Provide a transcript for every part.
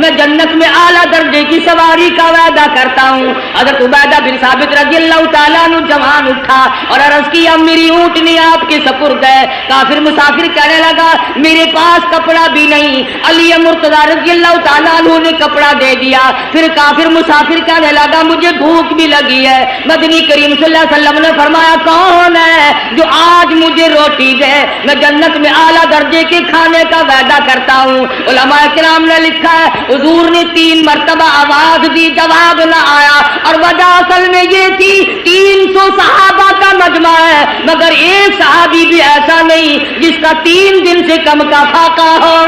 میں جنت میں اعلیٰ درجے کی سواری کا وعدہ کرتا ہوں۔ حضرت عبیدہ بن ثابت رضی اللہ تعالیٰ عنہ جوان اٹھا اور عرض کیا میری اونٹنی آپ کے سپرد ہے۔ کافر مسافر کہنے لگا میرے پاس کپڑا بھی نہیں۔ علی مرتضیٰ رضی اللہ تعالیٰ عنہ نے کپڑا دے دیا۔ پھر کافر مسافر کہنے لگا مجھے بھوک بھی لگی ہے۔ مدنی کریم صلی اللہ علیہ وسلم نے فرمایا کون ہے جو آج مجھے روٹی دے، میں جنت میں اعلیٰ درجے کے کھانے کا وعدہ کرتا ہوں۔ علماء کرام نے لکھا ہے حضور نے 3 مرتبہ آواز دی، جواب نہ آیا، اور وجہ اصل میں یہ تھی 300 صحابہ کا مجمع ہے مگر ایک صحابی بھی ایسا نہیں جس کا 3 دن سے کم کا فاقہ ہو۔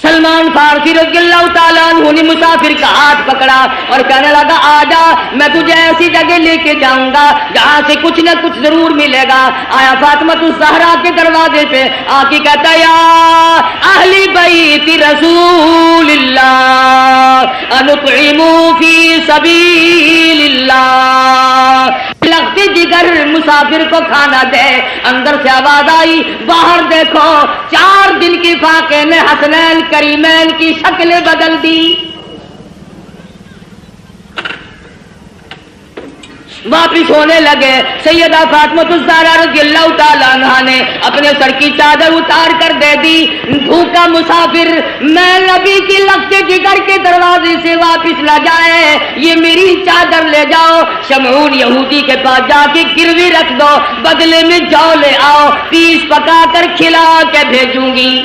سلمان فارسی رضی اللہ تعالیٰ عنہ نے مسافر کا ہاتھ پکڑا اور کہنے لگا آجا میں تجھے ایسی جگہ لے کے جاؤں گا جہاں سے کچھ نہ کچھ ضرور ملے گا۔ آیا فاطمہ الزہرا کے دروازے پہ آ کے کہتا یا اہل بیت رسول اللہ انطعموا فی سبیل اللہ، لگتے جگر مسافر کو کھانا دے۔ اندر سے آواز آئی باہر دیکھو 4 دن کے فاقے نے حسنین کریمین کی شکلیں بدل دی۔ واپس ہونے لگے، سیدہ فاطمہ الزہرا رضی اللہ تعالیٰ عنہ نے اپنے سر کی چادر اتار کر دے دی۔ بھوکا مسافر میں نبی کی لگتے جگر کے دروازے سے واپس نہ جائے، یہ میری چادر لے جاؤ، شمعون یہودی کے پاس جا کے گروی رکھ دو، بدلے میں جو لے آؤ، پیس پکا کر کھلا کے بھیجوں گی۔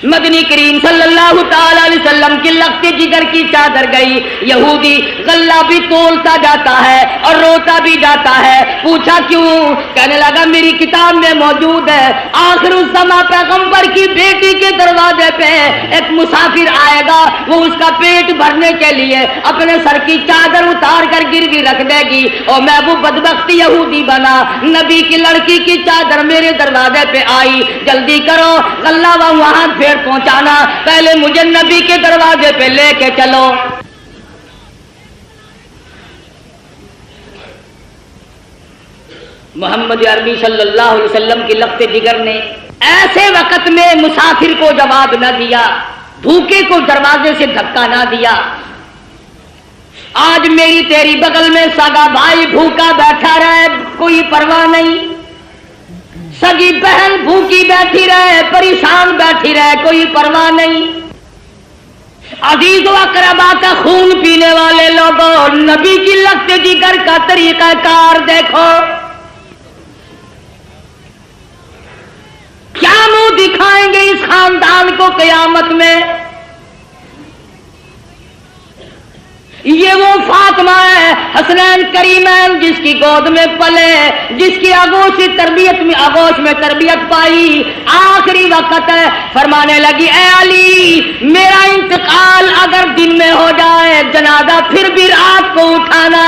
مدنی کریم صلی اللہ تعالی علیہ وسلم کی لگتے جگر کی چادر گئی۔ یہودی غلہ بھی تولتا جاتا ہے اور روتا بھی جاتا ہے، پوچھا کیوں؟ کہنے لگا میری کتاب میں موجود ہے آخر الزماں پیغمبر کی بیٹی کے دروازے پہ ایک مسافر آئے گا، وہ اس کا پیٹ بھرنے کے لیے اپنے سر کی چادر اتار کر گروی رکھ دے گی، اور میں وہ بدبخت یہودی بنا، نبی کی لڑکی کی چادر میرے دروازے پہ آئی، جلدی کرو غلہ وہاں پہنچانا، پہلے مجھے نبی کے دروازے پہ لے کے چلو۔ محمد عربی صلی اللہ علیہ وسلم کی لگتے جگر نے ایسے وقت میں مسافر کو جواب نہ دیا، بھوکے کو دروازے سے دھکا نہ دیا۔ آج میری تیری بغل میں سگا بھائی بھوکا بیٹھا رہے، کوئی پرواہ نہیں، سگی بہن بھوکی بیٹھی رہے، پریشان بیٹھی رہے، کوئی پرواہ نہیں۔ عزیز و اقربا کا خون پینے والے لوگوں، نبی کی لگتے جگر کا طریقہ کار دیکھو، کیا منہ دکھائیں گے اس خاندان کو قیامت میں؟ یہ وہ فاطمہ ہے حسنین کریمین جس کی گود میں پلے، جس کی آغوش میں تربیت پائی، آخری وقت ہے، فرمانے لگی اے علی میرا انتقال اگر دن میں ہو جائے جنازہ پھر بھی رات کو اٹھانا۔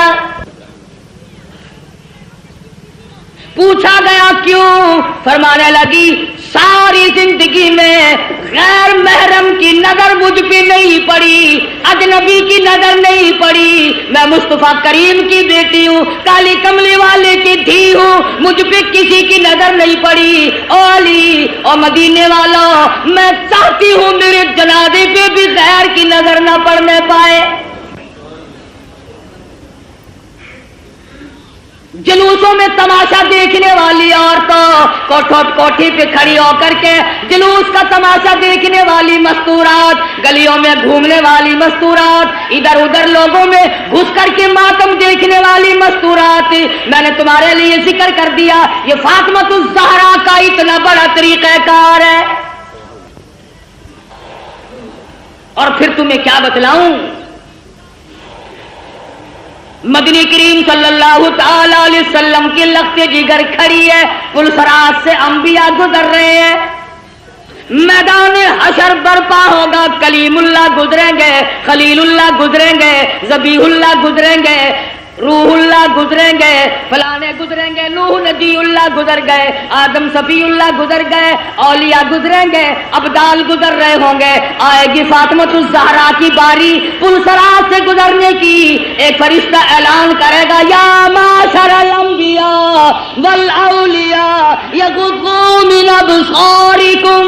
پوچھا گیا کیوں؟ فرمانے لگی ساری زندگی میں غیر محرم کی نظر مجھ پہ نہیں پڑی، اجنبی کی نظر نہیں پڑی، میں مصطفیٰ کریم کی بیٹی ہوں، کالی کملی والے کی دھی ہوں، مجھ پہ کسی کی نظر نہیں پڑی۔ او علی او مدینے والوں، میں چاہتی ہوں میرے جنازے پہ بھی غیر کی نظر نہ پڑنے پائے۔ جلوسوں میں تماشا دیکھنے والی عورتوں، کوٹھی پہ کھڑی ہو کر کے جلوس کا تماشا دیکھنے والی مستورات، گلیوں میں گھومنے والی مستورات، ادھر ادھر لوگوں میں گھس کر کے ماتم دیکھنے والی مستورات، میں نے تمہارے لیے ذکر کر دیا یہ فاطمہ الزہرا کا اتنا بڑا طریقہ کار ہے، اور پھر تمہیں کیا بتلاؤں؟ مدنی کریم صلی اللہ تعالی علیہ وسلم کی لگتے جگر کھڑی ہے، پلسرات سے انبیاء گزر رہے ہیں، میدان حشر برپا ہوگا، کلیم اللہ گزریں گے، خلیل اللہ گزریں گے، ذبیح اللہ گزریں گے، روح اللہ گزریں گے، فلانے گزریں گے، نوح نبی اللہ گزر گئے، آدم صفی اللہ گزر گئے، اولیاء گزریں گے، ابدال گزر رہے ہوں گے، آئے گی فاطمہ الزہرا کی باری پلسرات سے گزرنے کی، ایک فرشتہ اعلان کرے گا یا معاشر الانبیاء والاولیاء یغضوا من ابصارکم۔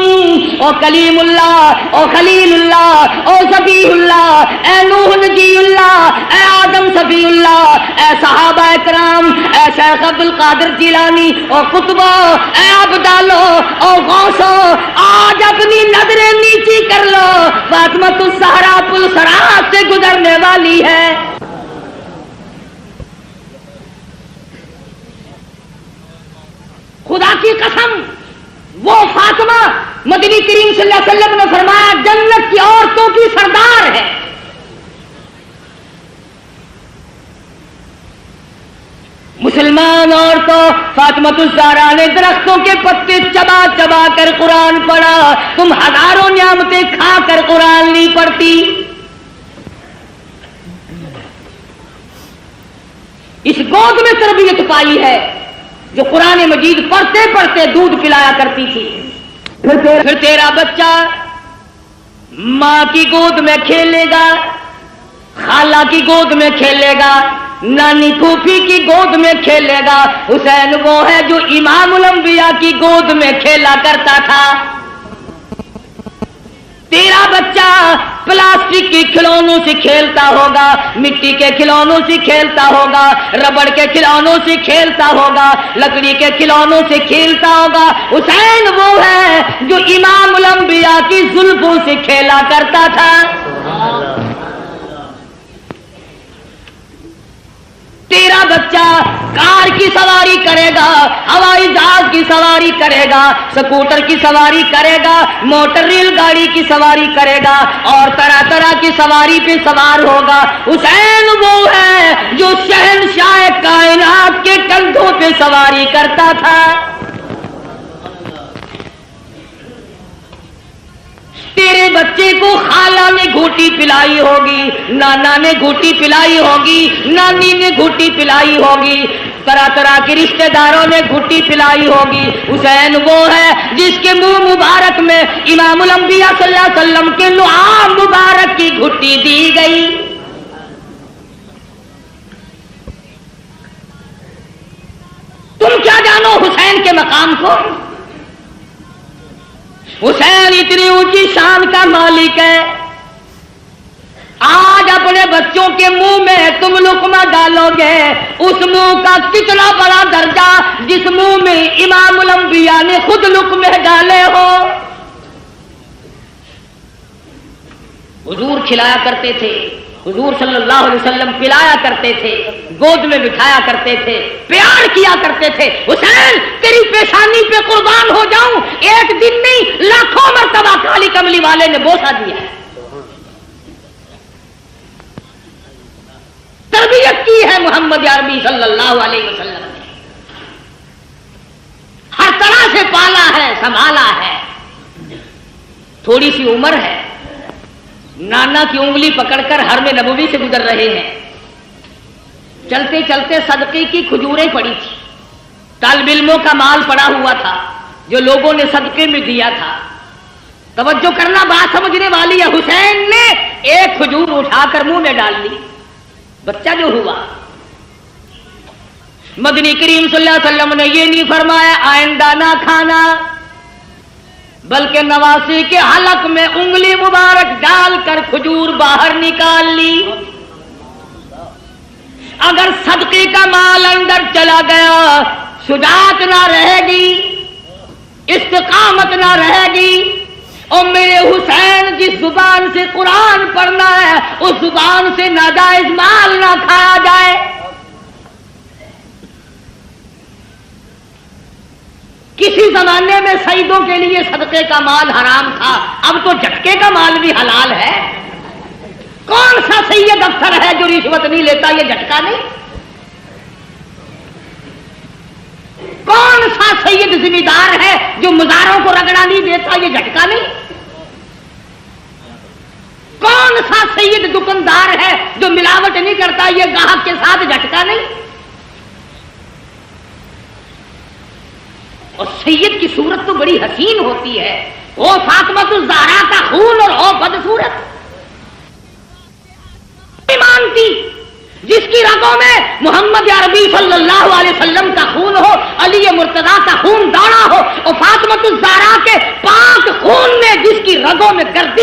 او کلیم اللہ، او خلیل اللہ، او صفی اللہ، اے نوح نجی اللہ، اے آدم صفی اللہ، اے صحابہ کرام، اے شیخ عبد القادر جیلانی، او قطبہ، اے عبدالو، او غوثو، آج اپنی نظریں نیچی کر لو، فاطمۃ الزہرا پل صراط سے گزرنے والی ہے۔ خدا کی قسم، وہ فاطمہ مدنی کریم صلی اللہ علیہ وسلم نے فرمایا جنت کی عورتوں کی سردار ہے۔ مسلمان عورتوں، فاطمۃ الزہرا نے درختوں کے پتے چبا چبا کر قرآن پڑھا، تم ہزاروں نعمتیں کھا کر قرآن نہیں پڑھتی۔ اس گود میں تربیت پائی ہے جو قرآن مجید پڑھتے پڑھتے دودھ پلایا کرتی تھی۔ پھر تیرا بچہ ماں کی گود میں کھیلے گا، خالہ کی گود میں کھیلے گا، نانی پھوپھی کی گود میں کھیلے گا۔ حسین وہ ہے جو امام الانبیاء کی گود میں کھیلا کرتا تھا۔ تیرا بچہ پلاسٹک کے کھلونوں سے کھیلتا ہوگا، مٹی کے کھلونوں سے کھیلتا ہوگا، ربڑ کے کھلونوں سے کھیلتا ہوگا، لکڑی کے کھلونوں سے کھیلتا ہوگا۔ حسین وہ ہے جو امام الانبیاء کی زلفوں سے کھیلا کرتا تھا۔ تیرا بچہ کار کی سواری کرے گا، ہوائی جہاز کی سواری کرے گا، سکوٹر کی سواری کرے گا، موٹر ریل گاڑی کی سواری کرے گا، اور طرح طرح کی سواری پہ سوار ہوگا۔ حسین وہ ہے جو شہنشاہ کائنات کے کندھوں پہ سواری کرتا تھا۔ تیرے بچے کو خالہ نے گھوٹی پلائی ہوگی، نانا نے گھوٹی پلائی ہوگی، نانی نے گھوٹی پلائی ہوگی، طرح طرح کے رشتہ داروں نے گھوٹی پلائی ہوگی۔ حسین وہ ہے جس کے منہ مبارک میں امام الانبیاء صلی اللہ علیہ وسلم کے لعاب مبارک کی گھوٹی دی گئی۔ تم کیا جانو حسین کے مقام کو؟ حسین اتنی اونچی شان کا مالک ہے، آج اپنے بچوں کے منہ میں تم لقمہ ڈالو گے، اس منہ کا کتنا بڑا درجہ جس منہ میں امام الانبیاء نے خود لقمے ڈالے ہو۔ حضور کھلایا کرتے تھے، حضور صلی اللہ علیہ وسلم پلایا کرتے تھے، گود میں بٹھایا کرتے تھے، پیار کیا کرتے تھے۔ حسین تیری پیشانی پہ قربان ہو جاؤں، ایک دن نہیں لاکھوں مرتبہ کالی کملی والے نے بوسہ دیا ہے۔ تربیت کی ہے محمد عربی صلی اللہ علیہ وسلم نے، ہر طرح سے پالا ہے، سنبھالا ہے۔ تھوڑی سی عمر ہے، نانا کی انگلی پکڑ کر حرم نبوی سے گزر رہے ہیں، چلتے چلتے صدقے کی کھجوریں پڑی تھی، طالب علموں کا مال پڑا ہوا تھا جو لوگوں نے صدقے میں دیا تھا۔ توجہ کرنا، بات سمجھنے والی ہے۔ حسین نے ایک کھجور اٹھا کر منہ میں ڈال لی، بچہ جو ہوا۔ مدنی کریم صلی اللہ علیہ وسلم نے یہ نہیں فرمایا آئندہ نہ کھانا، بلکہ نواسی کے حلق میں انگلی مبارک ڈال کر کھجور باہر نکال لی۔ اگر صدقے کا مال اندر چلا گیا، شجاعت نہ رہے گی، استقامت نہ رہے گی، اور میرے حسین جس زبان سے قرآن پڑھنا ہے اس زبان سے ناجائز مال نہ کھایا جائے۔ کسی زمانے میں سیدوں کے لیے صدقے کا مال حرام تھا، اب تو جھٹکے کا مال بھی حلال ہے۔ کون سا سید افسر ہے جو رشوت نہیں لیتا؟ یہ جھٹکا نہیں۔ کون سا سید ذمہ دار ہے جو مزاروں کو رگڑا نہیں دیتا؟ یہ جھٹکا نہیں۔ کون سا سید دکاندار ہے جو ملاوٹ نہیں کرتا؟ یہ گاہک کے ساتھ جھٹکا نہیں۔ اور سید کی صورت تو بڑی حسین ہوتی ہے، وہ فاطمۃ الزہرا کا خون اور وہ بدصورت مانتی جس کی رگوں میں محمد عربی صلی اللہ علیہ وسلم کا خون ہو، علی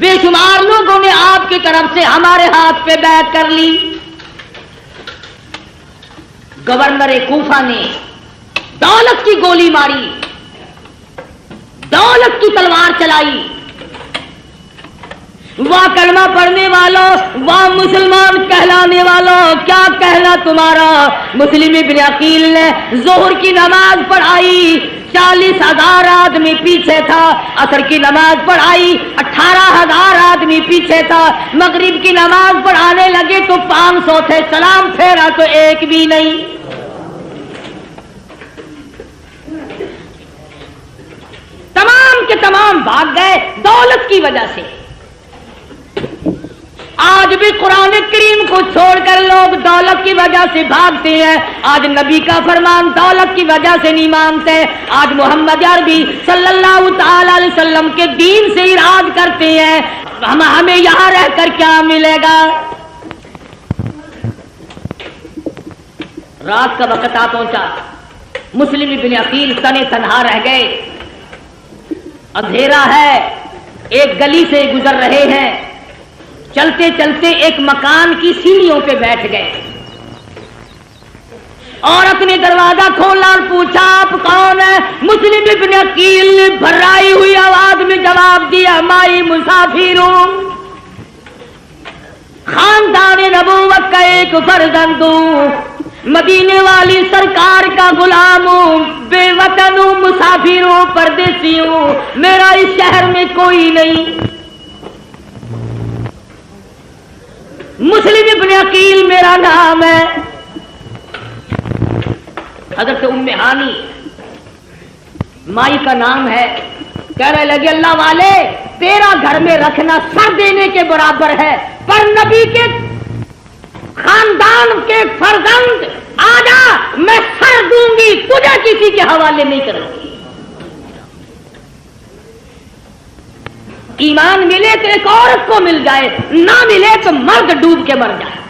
بے شمار لوگوں نے آپ کی طرف سے ہمارے ہاتھ پہ بیعت کر لی. گورنر کوفہ نے دولت کی گولی ماری, دولت کی تلوار چلائی. واہ کلمہ پڑھنے والوں, واہ مسلمان کہلانے والوں, کیا کہنا تمہارا. مسلم ابن عقیل نے ظہر کی نماز پڑھائی, 40,000 آدمی پیچھے تھا. عصر کی نماز پڑھائی, 18,000 آدمی پیچھے تھا. مغرب کی نماز پڑھانے لگے تو 500 تھے. سلام پھیرا تو ایک بھی نہیں. تمام کے تمام بھاگ گئے دولت کی وجہ سے. آج بھی قرآن کریم کو چھوڑ کر لوگ دولت کی وجہ سے بھاگتے ہیں. آج نبی کا فرمان دولت کی وجہ سے نہیں مانتے. آج محمد عربی صلی اللہ تعالی علیہ وسلم کے دین سے اراد کرتے ہیں. ہمیں یہاں رہ کر کیا ملے گا. رات کا وقت آ پہنچا. مسلم ابن عقیل تنے تنہا رہ گئے. اندھیرا ہے. ایک گلی سے گزر رہے ہیں. چلتے چلتے ایک مکان کی سیڑھیوں پہ بیٹھ گئے. عورت نے دروازہ کھولا اور پوچھا آپ کون ہیں. مسلم ابن عقیل نے بھرائی ہوئی آواز میں جواب دیا مائی مسافر ہوں, خاندان نبوت کا ایک فرزند ہوں, مدینے والی سرکار کا غلام ہوں, بے وطن ہوں, مسافر ہوں, پردیسی ہوں, میرا اس شہر میں کوئی نہیں. مسلم ابن عقیل میرا نام ہے. حضرت ام ہانی مائی کا نام ہے. کہنے لگے اللہ والے تیرا گھر میں رکھنا سر دینے کے برابر ہے, پر نبی کے خاندان کے فرزند آجا میں سر دوں گی, تجھے کسی کے حوالے نہیں کروں گی. ایمان ملے تو ایک عورت کو مل جائے, نہ ملے تو مرد ڈوب کے مر جائے.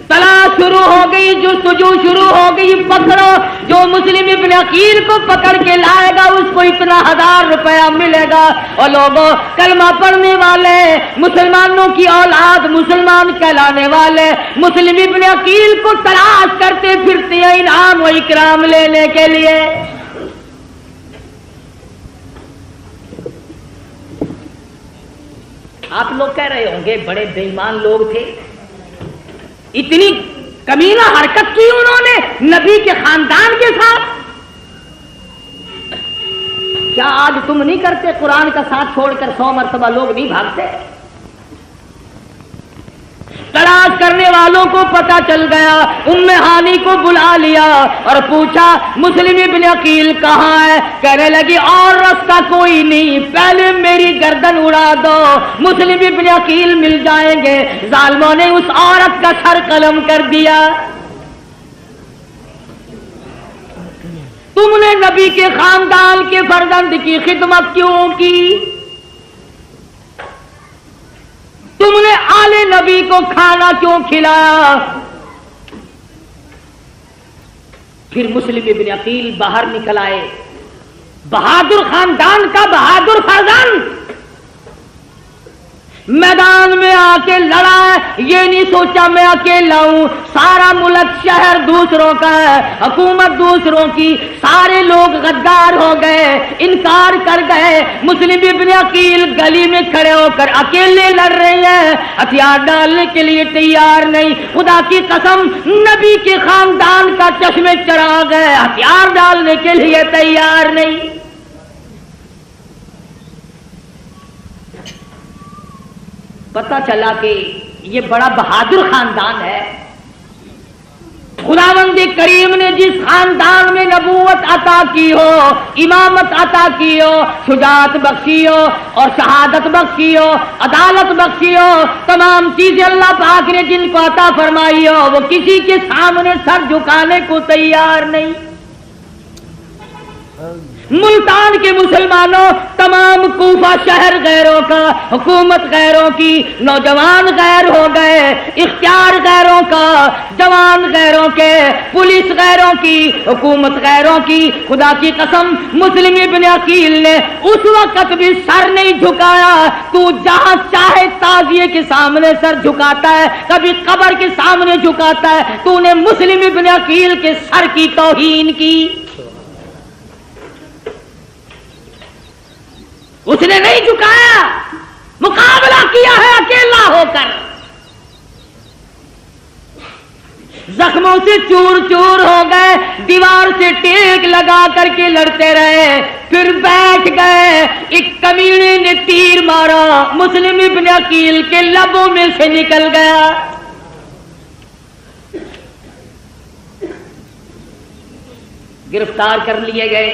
تلاش شروع ہو گئی, جستجو شروع ہو گئی. پکڑو, جو مسلم ابن عقیل کو پکڑ کے لائے گا اس کو اتنا 1000 روپیہ ملے گا. اور لوگوں کلمہ پڑھنے والے, مسلمانوں کی اولاد, مسلمان کہلانے والے مسلم ابن عقیل کو تلاش کرتے پھرتے ہیں انعام و اکرام لینے کے لیے. آپ لوگ کہہ رہے ہوں گے بڑے بے ایمان لوگ تھے, اتنی کمینہ حرکت کی انہوں نے نبی کے خاندان کے ساتھ. کیا آج تم نہیں کرتے؟ قرآن کا ساتھ چھوڑ کر 100 مرتبہ لوگ نہیں بھاگتے. تلاش کرنے والوں کو پتہ چل گیا. ام ہانی کو بلا لیا اور پوچھا مسلم ابن عقیل کہاں ہے؟ کہنے لگی اور راستہ کوئی نہیں, پہلے میری گردن اڑا دو, مسلم ابن عقیل مل جائیں گے. ظالموں نے اس عورت کا سر قلم کر دیا. تم نے نبی کے خاندان کے فرزند کی خدمت کیوں کی؟ تم نے آل نبی کو کھانا کیوں کھلایا؟ پھر مسلم ابن عقیل باہر نکل آئے. بہادر خاندان کا بہادر فرزند میدان میں آ کے لڑا ہے. یہ نہیں سوچا میں اکیلا ہوں, سارا ملک شہر دوسروں کا ہے, حکومت دوسروں کی. سارے لوگ غدار ہو گئے, انکار کر گئے. مسلم ابن عقیل گلی میں کھڑے ہو کر اکیلے لڑ رہے ہیں, ہتھیار ڈالنے کے لیے تیار نہیں. خدا کی قسم نبی کے خاندان کا چشمے چراغ ہے, ہتھیار ڈالنے کے لیے تیار نہیں. پتہ چلا کہ یہ بڑا بہادر خاندان ہے. خداوند کریم نے جس خاندان میں نبوت عطا کی ہو, امامت عطا کی ہو, شجاعت بخشی ہو اور شہادت بخشی ہو, عدالت بخشی ہو, تمام چیزیں اللہ پاک نے جن کو عطا فرمائی ہو, وہ کسی کے سامنے سر جھکانے کو تیار نہیں. ملتان کے مسلمانوں، تمام کوفہ شہر غیروں کا، حکومت غیروں کی، نوجوان غیر ہو گئے، اختیار غیروں کا، جوان غیروں کے، پولیس غیروں کی، حکومت غیروں کی۔ خدا کی قسم مسلم ابن عقیل نے اس وقت بھی سر نہیں جھکایا۔ تو جہاں چاہے تعزیے کے سامنے سر جھکاتا ہے، کبھی قبر کے سامنے جھکاتا ہے، تو نے مسلم ابن عقیل کے سر کی توہین کی۔ اس نے نہیں جھکایا، مقابلہ کیا ہے اکیلا ہو کر، زخموں سے چور چور ہو گئے، دیوار سے ٹیک لگا کر کے لڑتے رہے، پھر بیٹھ گئے۔ ایک کمینے نے تیر مارا، مسلم ابن عقیل کے لبوں میں سے نکل گیا۔ گرفتار کر لیے گئے،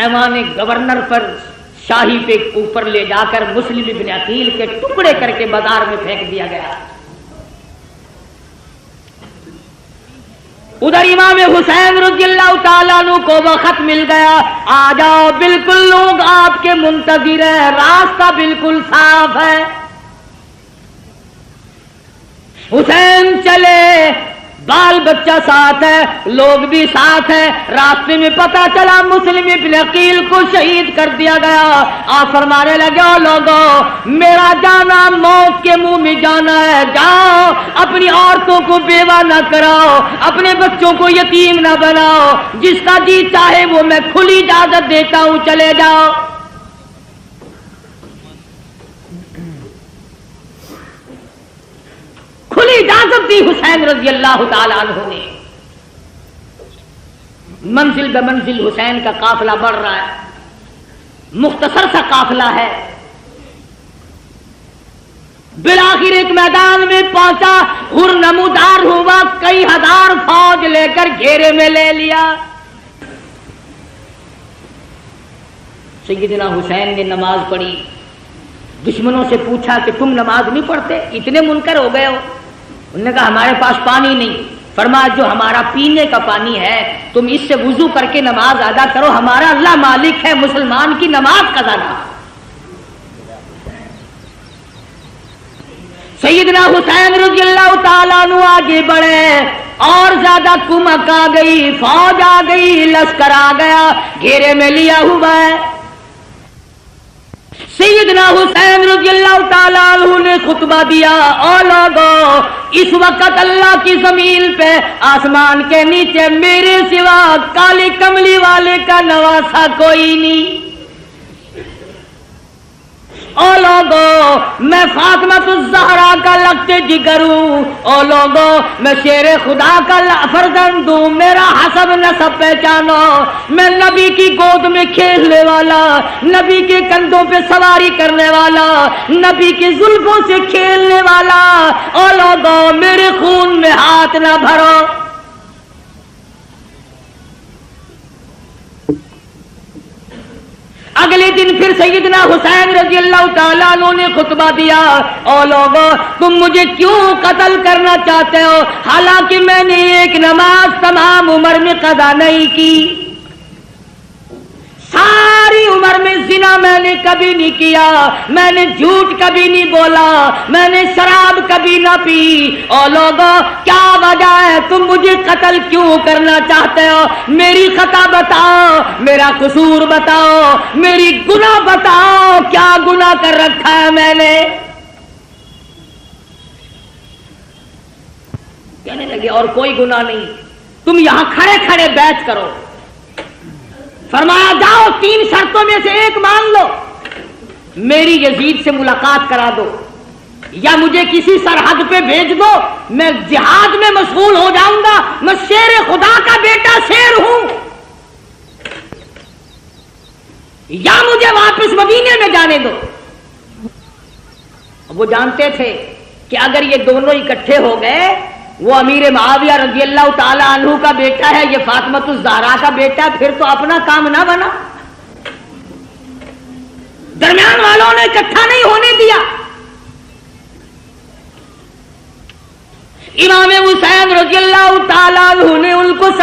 ایوان گورنر پر شاہی پہ اوپر لے جا کر مسلم ابن عقیل کے ٹکڑے کر کے بازار میں پھینک دیا گیا۔ ادھر امام حسین رضی اللہ تعالیٰ عنہ کو وقت مل گیا، آ جاؤ، بالکل لوگ آپ کے منتظر ہیں، راستہ بالکل صاف ہے۔ حسین چلے، بال بچہ ساتھ ہے، لوگ بھی ساتھ ہیں۔ راستے میں پتہ چلا مسلم ابن عقیل کو شہید کر دیا گیا۔ آپ فرمانے لگے، او لوگوں، میرا جانا موت کے منہ میں جانا ہے، جاؤ اپنی عورتوں کو بیوہ نہ کراؤ، اپنے بچوں کو یتیم نہ بناؤ، جس کا جی چاہے وہ میں کھلی اجازت دیتا ہوں، چلے جاؤ۔ کھلی اجازت دی حسین رضی اللہ تعالیٰ عنہ نے۔ منزل بہ منزل حسین کا قافلہ بڑھ رہا ہے، مختصر سا قافلہ ہے۔ بالآخر ایک میدان میں پہنچا، نمودار ہوا، کئی ہزار فوج لے کر گھیرے میں لے لیا۔ سیدنا حسین نے نماز پڑھی، دشمنوں سے پوچھا کہ تم نماز نہیں پڑھتے، اتنے منکر ہو گئے ہو؟ انہوں نے کہا ہمارے پاس پانی نہیں۔ فرمایا جو ہمارا پینے کا پانی ہے تم اس سے وضو کر کے نماز ادا کرو، ہمارا اللہ مالک ہے، مسلمان کی نماز قضا نہ۔ سیدنا حسین رضی اللہ تعالیٰ عنہ آگے بڑھے، اور زیادہ کمک آ گئی، فوج آ گئی، لشکر آ گیا، گھیرے میں لیا ہوا ہے۔ سیدنا حسین رضی اللہ تعالیٰ عنہ نے خطبہ دیا، او لوگو، اس وقت اللہ کی زمین پہ، آسمان کے نیچے میرے سوا کالی کملی والے کا نواسا کوئی نہیں۔ او لوگو، میں فاطمہ الزہرا کا لگتے جگر ہوں، او لوگو، میں شیر خدا کا فرزند ہوں، میرا حسب نسب پہچانو، میں نبی کی گود میں کھیلنے والا، نبی کے کندھوں پہ سواری کرنے والا، نبی کے زلفوں سے کھیلنے والا۔ او لوگو، میرے خون میں ہاتھ نہ بھرو۔ اگلے دن پھر سیدنا حسین رضی اللہ تعالیٰ عنہ نے خطبہ دیا، او لوگو، تم مجھے کیوں قتل کرنا چاہتے ہو، حالانکہ میں نے ایک نماز تمام عمر میں قضا نہیں کی، ساری عمر میں زنا میں نے کبھی نہیں کیا، میں نے جھوٹ کبھی نہیں بولا، میں نے شراب کبھی نہ پی۔ او لوگو، کیا وجہ ہے تم مجھے قتل کیوں کرنا چاہتے ہو؟ میری خطا بتاؤ، میرا قصور بتاؤ، میری گناہ بتاؤ، کیا گناہ کر رکھا ہے میں نے؟ کہنے لگے اور کوئی گناہ نہیں، تم یہاں کھڑے کھڑے بیعت کرو۔ فرمایا جاؤ، 3 شرطوں میں سے ایک مان لو، میری یزید سے ملاقات کرا دو، یا مجھے کسی سرحد پہ بھیج دو، میں جہاد میں مشغول ہو جاؤں گا، میں شیر خدا کا بیٹا شیر ہوں، یا مجھے واپس مدینے میں جانے دو۔ وہ جانتے تھے کہ اگر یہ دونوں اکٹھے ہو گئے، وہ امیر معاویہ رضی اللہ تعالیٰ عنہ کا بیٹا ہے، یہ فاطمہ الزہرا کا بیٹا، پھر تو اپنا کام نہ بنا۔ درمیان والوں نے اکٹھا نہیں ہونے دیا۔ امام حسین رضی اللہ تعالیٰ عنہ نے ان کو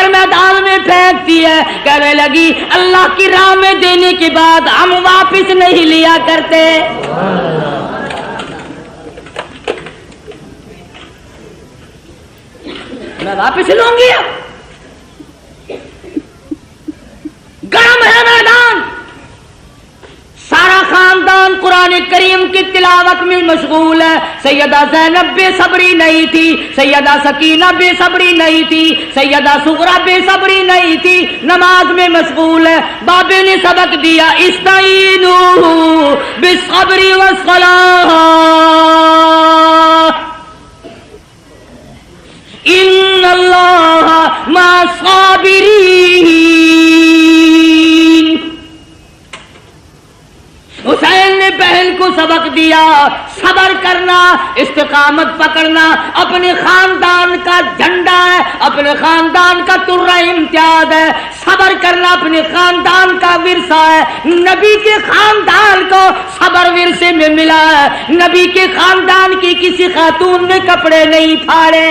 کر میدان میں پھینکتی ہے، کہنے لگی اللہ کی راہ میں دینے کے بعد ہم واپس نہیں لیا کرتے۔ میں واپس لوں گی، گرم ہے میدان، سارا خاندان قرآن کریم کی تلاوت میں مشغول ہے۔ سیدہ زینب بے صبری نہیں تھی، سیدہ سکینہ بے صبری نہیں تھی، سیدہ سغرا بے صبری نہیں تھی، نماز میں مشغول ہے۔ بابے نے سبق دیا استعینوا بالصبر والصلاۃ ان اللہ مع الصابرین۔ حسین نے بہن کو سبق دیا، صبر کرنا، استقامت پکڑنا اپنے خاندان کا جھنڈا ہے، اپنے خاندان کا ترہ امتیاز ہے۔ صبر کرنا اپنے خاندان کا ورثہ ہے۔ نبی کے خاندان کو صبر ورثے میں ملا ہے۔ نبی کے خاندان کی کسی خاتون نے کپڑے نہیں پھاڑے۔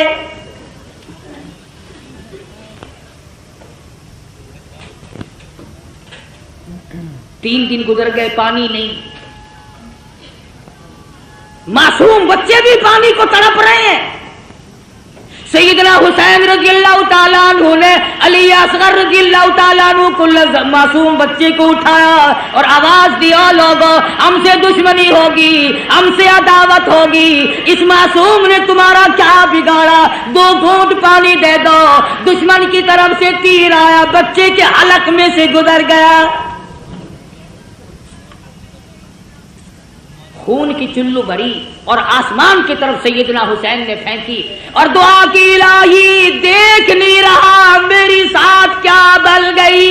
تین دن گزر گئے، پانی نہیں، معصوم بچے بھی پانی کو تڑپ رہے ہیں۔ سیدنا حسین رضی اللہ تعالیٰ عنہ نے علی اصغر رضی اللہ تعالیٰ عنہ کو معصوم بچے کو اٹھایا اور آواز دی، او لوگو ہم سے دشمنی ہوگی، ہم سے عداوت ہوگی، اس معصوم نے تمہارا کیا بگاڑا، 2 گھونٹ پانی دے دو۔ دشمن کی طرف سے تیر آیا، بچے کے حلق میں سے گزر گیا، خون کی چلو بھری اور آسمان کی طرف سیدنا حسین نے پھینکی اور دعا کی، الہی دیکھ نہیں رہا میری ساتھ کیا بل گئی۔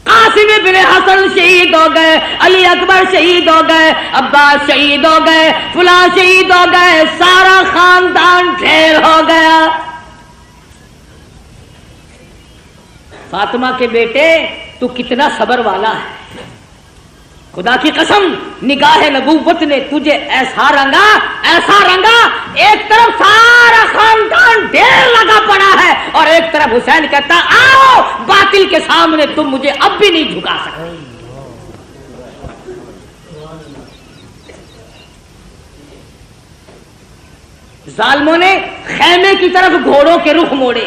قاسم ابن حسن شہید ہو گئے، علی اکبر شہید ہو گئے، عباس شہید ہو گئے، فلاں شہید ہو گئے، سارا خاندان ڈھیر ہو گیا۔ فاطمہ کے بیٹے تو کتنا صبر والا ہے، خدا کی قسم نگاہ نبوت نے تجھے ایسا رنگا، ایک طرف سارا خاندان ڈھیر لگا پڑا ہے اور ایک طرف حسین کہتا آؤ باطل کے سامنے تم مجھے اب بھی نہیں جھکا سکتے۔ ظالموں نے خیمے کی طرف گھوڑوں کے رخ موڑے،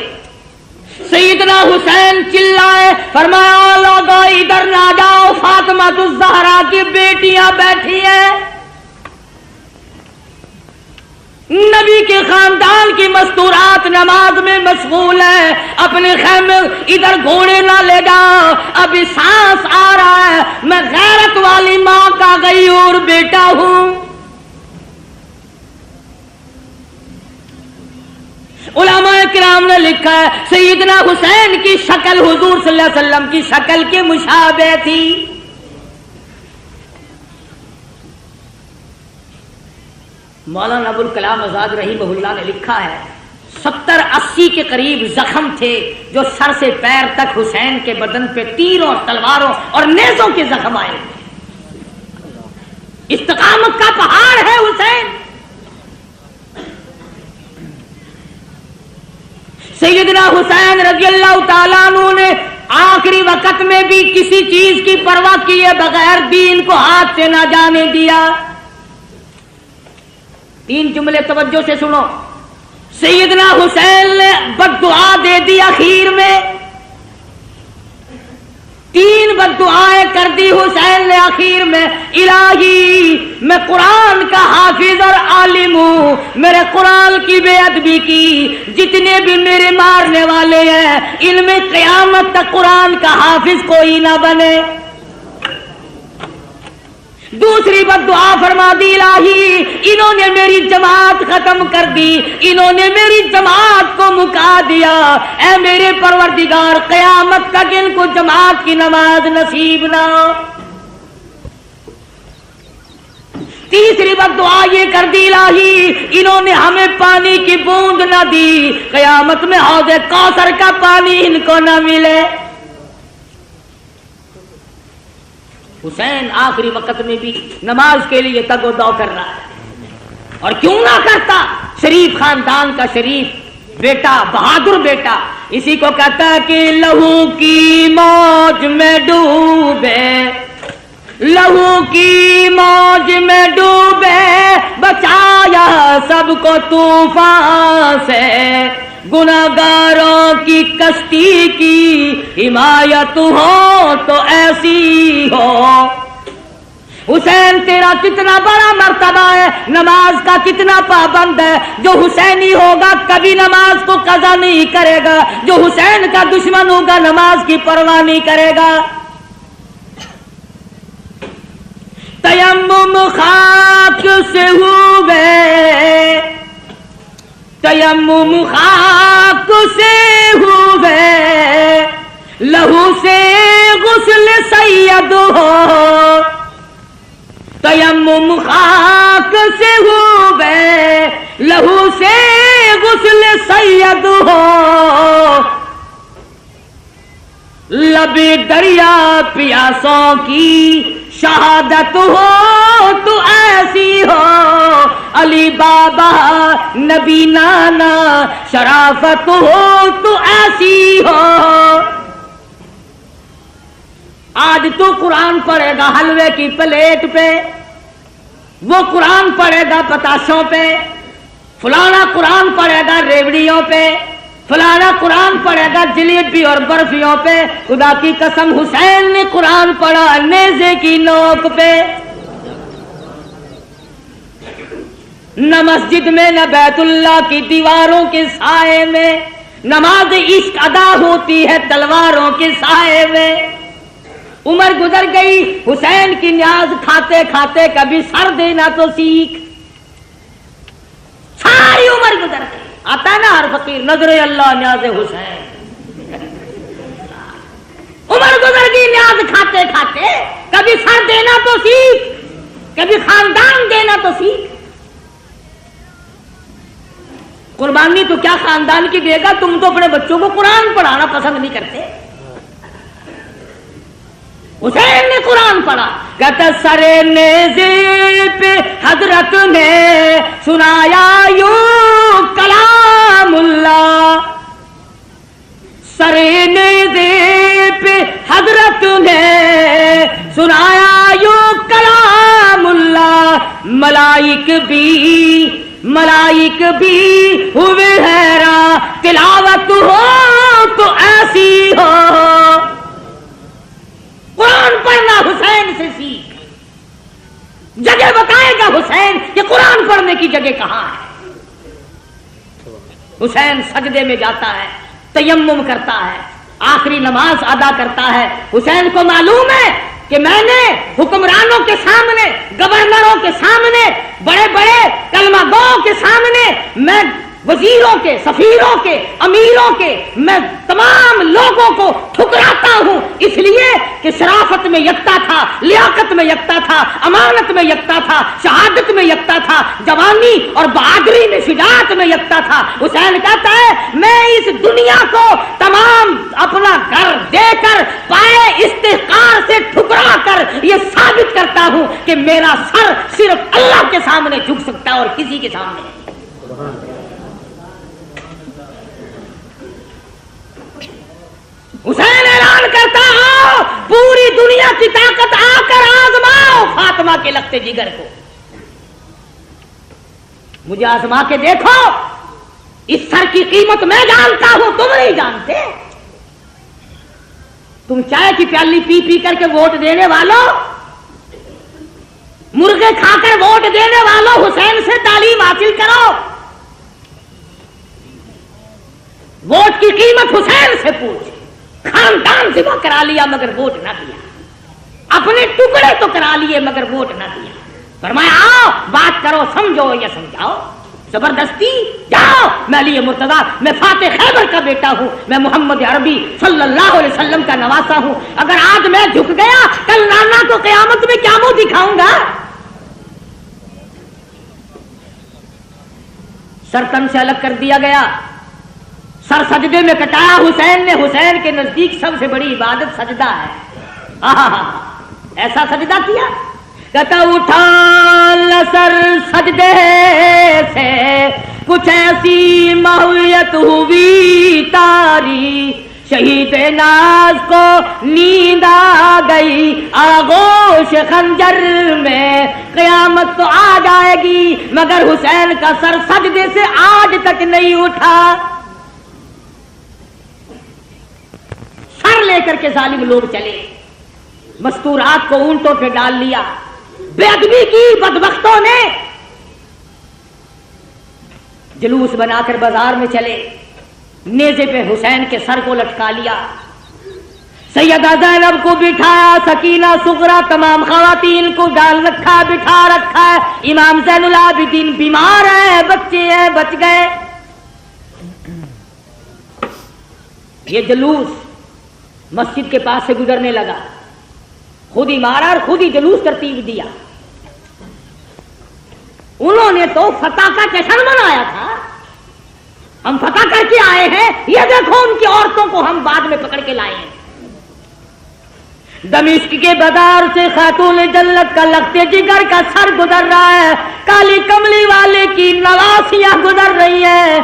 سیدنا حسین چلائے، فرمایا لوگو ادھر نہ جاؤ، فاطمہ الزہرا کی بیٹیاں بیٹھی ہیں، نبی کے خاندان کی مستورات نماز میں مشغول ہے، اپنے خیمے ادھر گھوڑے نہ لے جاؤ، ابھی سانس آ رہا ہے، میں غیرت والی ماں کا غیور بیٹا ہوں۔ علماء کرام نے لکھا ہے سیدنا حسین کی شکل حضور صلی اللہ علیہ وسلم کی شکل کے مشابہ تھی۔ مولانا ابوالکلام آزاد رحمہ اللہ نے لکھا ہے 70-80 کے قریب زخم تھے جو سر سے پیر تک حسین کے بدن پہ تیروں، تلواروں اور نیزوں کے زخم آئے۔ استقامت کا پہاڑ ہے حسین۔ سیدنا حسین رضی اللہ تعالیٰ عنہ نے آخری وقت میں بھی کسی چیز کی پرواہ کیے بغیر دین کو ہاتھ سے نہ جانے دیا۔ 3 جملے توجہ سے سنو۔ سیدنا حسین نے بد دعا دے دی اخیر میں، 3 بد دعائیں کر دی حسین نے آخر میں، الہی میں قرآن کا حافظ اور عالم ہوں، میرے قرآن کی بے ادبی کی، جتنے بھی میرے مارنے والے ہیں ان میں قیامت تک قرآن کا حافظ کوئی نہ بنے۔ دوسری بد دعا فرما دی، الہی انہوں نے میری جماعت ختم کر دی، انہوں نے میری جماعت کو مکا دیا، اے میرے پروردگار قیامت تک ان کو جماعت کی نماز نصیب نہ ہو۔ تیسری بد دعا یہ کر دی، الہی انہوں نے ہمیں پانی کی بوند نہ دی، قیامت میں حوض کوثر کا پانی ان کو نہ ملے۔ حسین آخری وقت میں بھی نماز کے لیے تگ و دو کر رہا ہے، اور کیوں نہ کرتا، شریف خاندان کا شریف بیٹا بہادر بیٹا. اسی کو کہتا ہے کہ لہو کی موج میں ڈوبے, لہو کی موج میں ڈوبے, بچایا سب کو طوفان سے, گناہگاروں کی کشتی کی حمایت ہو تو ایسی ہو. حسین تیرا کتنا بڑا مرتبہ ہے, نماز کا کتنا پابند ہے. جو حسینی ہوگا کبھی نماز کو قضا نہیں کرے گا, جو حسین کا دشمن ہوگا نماز کی پرواہ نہیں کرے گا. تیمم خاک سے ہوئے, تیمم خاک سے ہوئے, لہو سے غسل سید ہو. تیمم خاک سے ہوئے, لہو سے غسل سید ہو. لبی دریا پیاسوں کی شہادت ہو تو ایسی ہو. علی بابا نبی نانا شرافت ہو تو ایسی ہو. آج تو قرآن پڑھے گا حلوے کی پلیٹ پہ, وہ قرآن پڑھے گا پتاشوں پہ, فلانا قرآن پڑھے گا ریوڑیوں پہ, فلانا قرآن پڑھے گا جلیبی اور برفیوں پہ. خدا کی قسم حسین نے قرآن پڑھا نیزے کی نوک پہ. نہ مسجد میں نہ بیت اللہ کی دیواروں کے سائے میں, نماز عشق ادا ہوتی ہے تلواروں کے سائے میں. عمر گزر گئی, حسین کی نیاز کھاتے کھاتے کبھی سر دینا تو سیکھ. ساری عمر گزر گئی. آتا ہے نا ہر فقیر نظر اللہ نیاز حسین. عمر گزر گئی نیاز کھاتے کھاتے, کبھی سر دینا تو سیکھ, کبھی خاندان دینا تو سیکھ. قربانی تو کیا خاندان کی دے گا, تم تو اپنے بچوں کو قرآن پڑھانا پسند نہیں کرتے. حسین نے قرآن پڑھا, کہتا سر نیزے پہ حضرت نے سنایا یوں کلام اللہ. سر نیزے پہ حضرت نے سنایا یوں کلام اللہ. ملائک بھی ہوئے حیران, تلاوت ہو تو ایسی ہو. قرآن پڑھنا حسین سے سیکھ. جگہ بتائے گا حسین کہ قرآن پڑھنے کی جگہ کہاں ہے. حسین سجدے میں جاتا ہے, تیمم کرتا ہے, آخری نماز ادا کرتا ہے. حسین کو معلوم ہے کہ میں نے حکمرانوں کے سامنے, گورنروں کے سامنے, بڑے بڑے کلمہ گوؤں کے سامنے, میں وزیروں کے, سفیروں کے, امیروں کے, میں تمام لوگوں کو ٹھکراتا ہوں, اس لیے کہ شرافت میں یکتا تھا, لیاقت میں یکتا تھا, امانت میں یکتا تھا, شہادت میں یکتا تھا, جوانی اور بہادری میں, شجاعت میں یکتا تھا. حسین کہتا ہے میں اس دنیا کو تمام اپنا گھر دے کر, پائے استحقار سے ٹھکرا کر یہ ثابت کرتا ہوں کہ میرا سر صرف اللہ کے سامنے جھک سکتا ہے اور کسی کے سامنے نہیں. حسین اعلان کرتا ہو پوری دنیا کی طاقت آ کر آزماؤ فاطمہ کے لگتے جگر کو. مجھے آزما کے دیکھو, اس سر کی قیمت میں جانتا ہوں, تم نہیں جانتے. تم چائے کی پیالی پی پی کر کے ووٹ دینے والوں, مرغے کھا کر ووٹ دینے والوں, حسین سے تعلیم حاصل کرو. ووٹ کی قیمت حسین سے پوچھ. خاندان ذبح کرا لیا مگر ووٹ نہ دیا, اپنے ٹکڑے تو کرا لیے مگر ووٹ نہ دیا. فرمایا آؤ بات کرو, سمجھو یا سمجھاؤ. زبردستی جاؤ, میں علی مرتضیٰ, میں فاتح خیبر کا بیٹا ہوں, میں محمد عربی صلی اللہ علیہ وسلم کا نواسا ہوں. اگر آج میں جھک گیا کل نانا کو قیامت میں کیا منہ دکھاؤں گا. سر تن سے الگ کر دیا گیا, سر سجدے میں کٹایا حسین نے. حسین کے نزدیک سب سے بڑی عبادت سجدہ ہے. ایسا سجدہ کیا, کہتا اٹھا سر سجدے سے کچھ ایسی ماحولیت ہوئی تاری، شہید ناز کو نیند آ گئی، آغوش خنجر میں قیامت تو آ جائے گی، مگر حسین کا سر سجدے سے آج تک نہیں اٹھا۔ سر لے کر کے ظالم لوگ چلے، مستورات کو اونٹوں پہ ڈال لیا، بے ادبی کی بدبختوں نے، جلوس بنا کر بازار میں چلے، نیزے پہ حسین کے سر کو لٹکا لیا، سیدہ زینب کو بٹھایا، سکینہ صغرا تمام خواتین کو ڈال رکھا، بٹھا رکھا ہے، امام زین العابدین بیمار ہیں، بچے ہیں، بچ گئے۔ یہ جلوس مسجد کے پاس سے گزرنے لگا، خود ہی مارا اور خود ہی جلوس ترتیب دیا۔ انہوں نے تو فتح کا جشن منایا تھا، ہم فتح کر کے آئے ہیں، یہ دیکھو ان کی عورتوں کو ہم بعد میں پکڑ کے لائے ہیں۔ دمشق کے بازار سے خاتون جنت کا لگتے جگر کا سر گزر رہا ہے، کالی کملی والے کی نواسیاں گزر رہی ہیں۔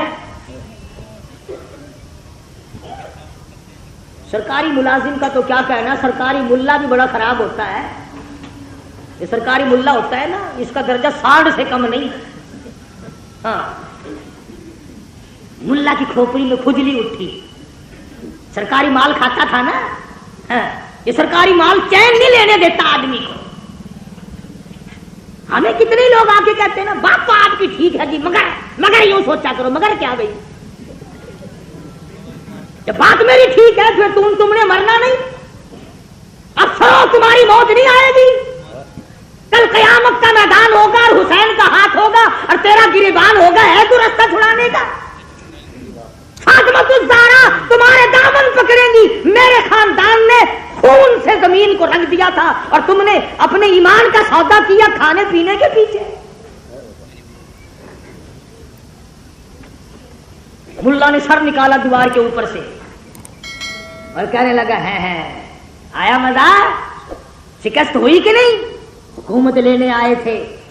سرکاری ملازم کا تو کیا کہنا، سرکاری ملا بھی بڑا خراب ہوتا ہے۔ یہ سرکاری ملا ہوتا ہے نا، اس کا درجہ 60 سے کم نہیں۔ ہاں، ملا کی کھوپڑی میں کھجلی اٹھی، سرکاری مال کھاتا تھا نا۔ ہاں، یہ سرکاری مال چین نہیں لینے دیتا آدمی کو۔ ہمیں کتنے لوگ آ کے کہتے ہیں نا، بات تو آپ کی ٹھیک ہے جی، مگر یوں سوچا کرو، مگر کیا بھائی، جب بات میری ٹھیک ہے پھر تم نے مرنا نہیں، اب سو تمہاری موت نہیں آئے گی، کل قیامت کا میدان ہوگا اور حسین کا ہاتھ ہوگا اور تیرا گریبان ہوگا، ہے تو رستہ چھڑانے کا۔ فاطمۃ الزہرا تمہارے دامن پکڑیں گی، میرے خاندان نے خون سے زمین کو رنگ دیا تھا اور تم نے اپنے ایمان کا سودا کیا کھانے پینے کے پیچھے۔ ملا نے سر نکالا دیوار کے اوپر سے اور کہنے لگا، ہے آیا مزہ، شکست ہوئی کہ نہیں؟ حکومت لینے آئے تھے،